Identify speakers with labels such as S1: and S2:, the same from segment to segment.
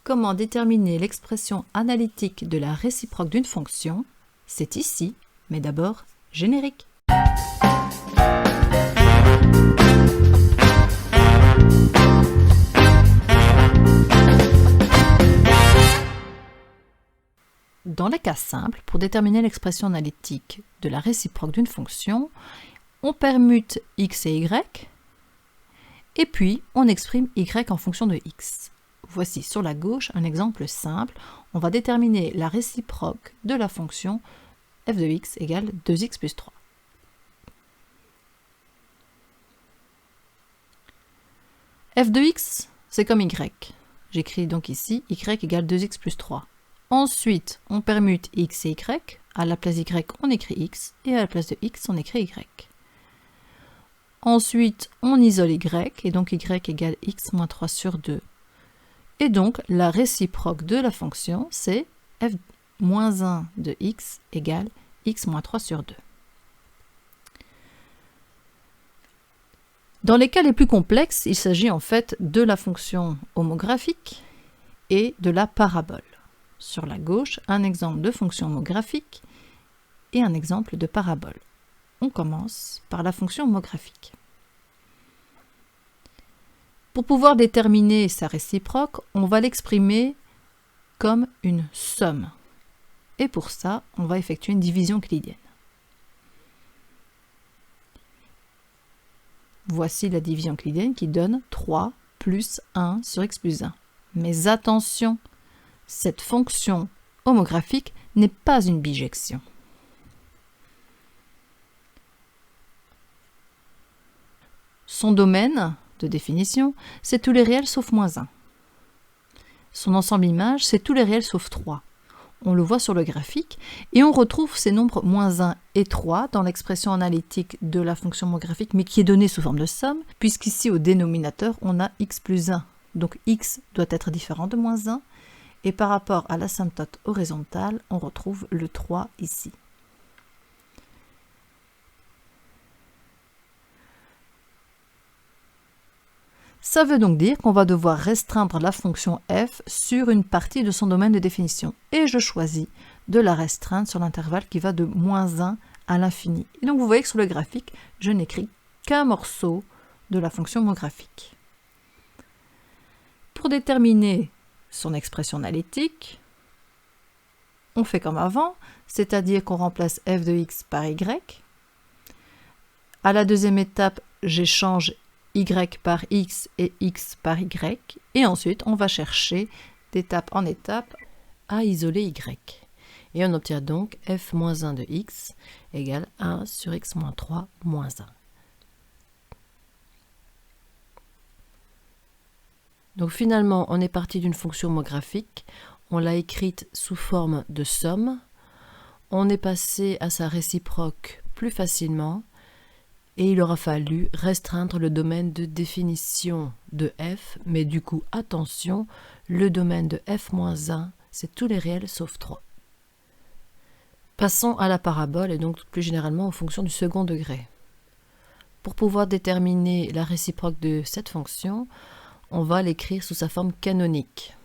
S1: Comment déterminer l'expression analytique de la réciproque d'une fonction? C'est ici, mais d'abord, générique. Dans les cas simples, pour déterminer l'expression analytique de la réciproque d'une fonction, on permute x et y, et puis on exprime y en fonction de x. Voici sur la gauche un exemple simple. On va déterminer la réciproque de la fonction f de x égale 2x plus 3. f de x, c'est comme y. J'écris donc ici y égale 2x plus 3. Ensuite, on permute x et y. À la place d'y, on écrit x, et à la place de x, on écrit y. Ensuite, on isole y, et donc y égale x moins 3 sur 2. Et donc, la réciproque de la fonction, c'est f moins 1 de x égale x moins 3 sur 2. Dans les cas les plus complexes, il s'agit en fait de la fonction homographique et de la parabole. Sur la gauche, un exemple de fonction homographique et un exemple de parabole. On commence par la fonction homographique. Pour pouvoir déterminer sa réciproque, on va l'exprimer comme une somme. Et pour ça, on va effectuer une division euclidienne. Voici la division euclidienne qui donne 3 plus 1 sur x plus 1. Mais attention, cette fonction homographique n'est pas une bijection. Son domaine de définition, c'est tous les réels sauf moins 1. Son ensemble image, c'est tous les réels sauf 3. On le voit sur le graphique, et on retrouve ces nombres moins 1 et 3 dans l'expression analytique de la fonction homographique, mais qui est donnée sous forme de somme, puisqu'ici au dénominateur, on a x plus 1. Donc x doit être différent de moins 1, et par rapport à l'asymptote horizontale, on retrouve le 3 ici. Ça veut donc dire qu'on va devoir restreindre la fonction f sur une partie de son domaine de définition. Et je choisis de la restreindre sur l'intervalle qui va de moins 1 à l'infini. Et donc vous voyez que sur le graphique, je n'écris qu'un morceau de la fonction homographique. Pour déterminer son expression analytique, on fait comme avant, c'est-à-dire qu'on remplace f de x par y. À la deuxième étape, j'échange y par x et x par y, et ensuite on va chercher d'étape en étape à isoler y. Et on obtient donc f moins 1 de x égale 1 sur x moins 3 moins 1. Donc finalement, on est parti d'une fonction homographique, on l'a écrite sous forme de somme, on est passé à sa réciproque plus facilement, et il aura fallu restreindre le domaine de définition de f, mais du coup, attention, le domaine de f-1, c'est tous les réels sauf 3. Passons à la parabole et donc plus généralement aux fonctions du second degré. Pour pouvoir déterminer la réciproque de cette fonction, on va l'écrire sous sa forme canonique.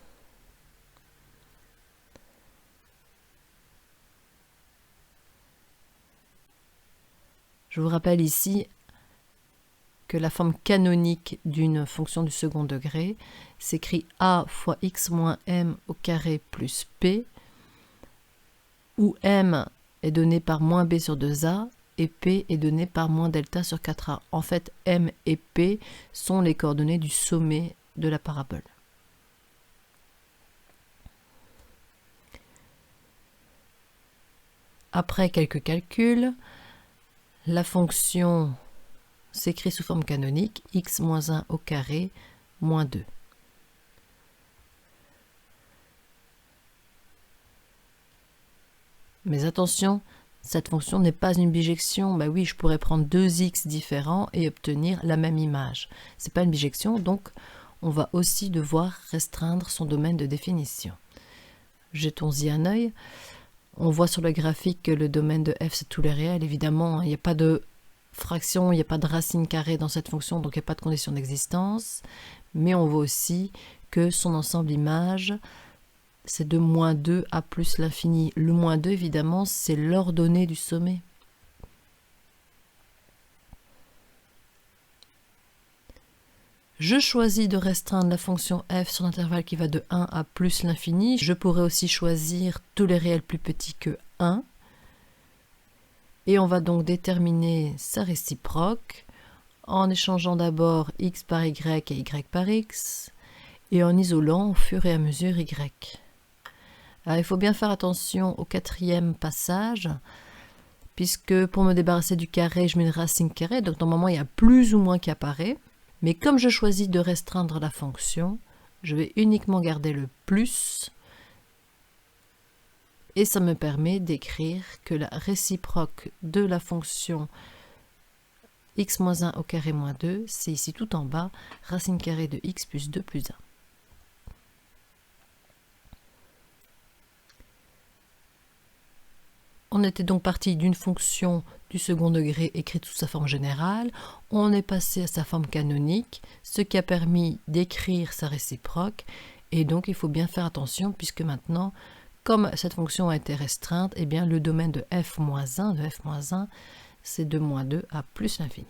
S1: Je vous rappelle ici que la forme canonique d'une fonction du second degré s'écrit a fois x moins m au carré plus p, où m est donné par moins b sur 2a et p est donné par moins delta sur 4a. En fait, m et p sont les coordonnées du sommet de la parabole. Après quelques calculs, la fonction s'écrit sous forme canonique x moins 1 au carré moins 2. Mais attention, cette fonction n'est pas une bijection. Ben oui, je pourrais prendre deux x différents et obtenir la même image. Ce n'est pas une bijection, donc on va aussi devoir restreindre son domaine de définition. Jetons-y un œil. On voit sur le graphique que le domaine de f, c'est tous les réels. Évidemment, il n'y a pas de fraction, il n'y a pas de racine carrée dans cette fonction, donc il n'y a pas de condition d'existence. Mais on voit aussi que son ensemble image, c'est de moins 2 à plus l'infini. Le moins 2, évidemment, c'est l'ordonnée du sommet. Je choisis de restreindre la fonction f sur l'intervalle qui va de 1 à plus l'infini. Je pourrais aussi choisir tous les réels plus petits que 1. Et on va donc déterminer sa réciproque en échangeant d'abord x par y et y par x, et en isolant au fur et à mesure y. Alors, il faut bien faire attention au quatrième passage, puisque pour me débarrasser du carré, je mets une racine carrée, donc normalement il y a plus ou moins qui apparaît. Mais comme je choisis de restreindre la fonction, je vais uniquement garder le plus, et ça me permet d'écrire que la réciproque de la fonction x moins 1 au carré moins 2, c'est ici tout en bas, racine carrée de x plus 2 plus 1. On était donc parti d'une fonction du second degré écrite sous sa forme générale, on est passé à sa forme canonique, ce qui a permis d'écrire sa réciproque, et donc il faut bien faire attention puisque maintenant, comme cette fonction a été restreinte, eh bien le domaine de f-1, c'est de moins 2 à plus l'infini.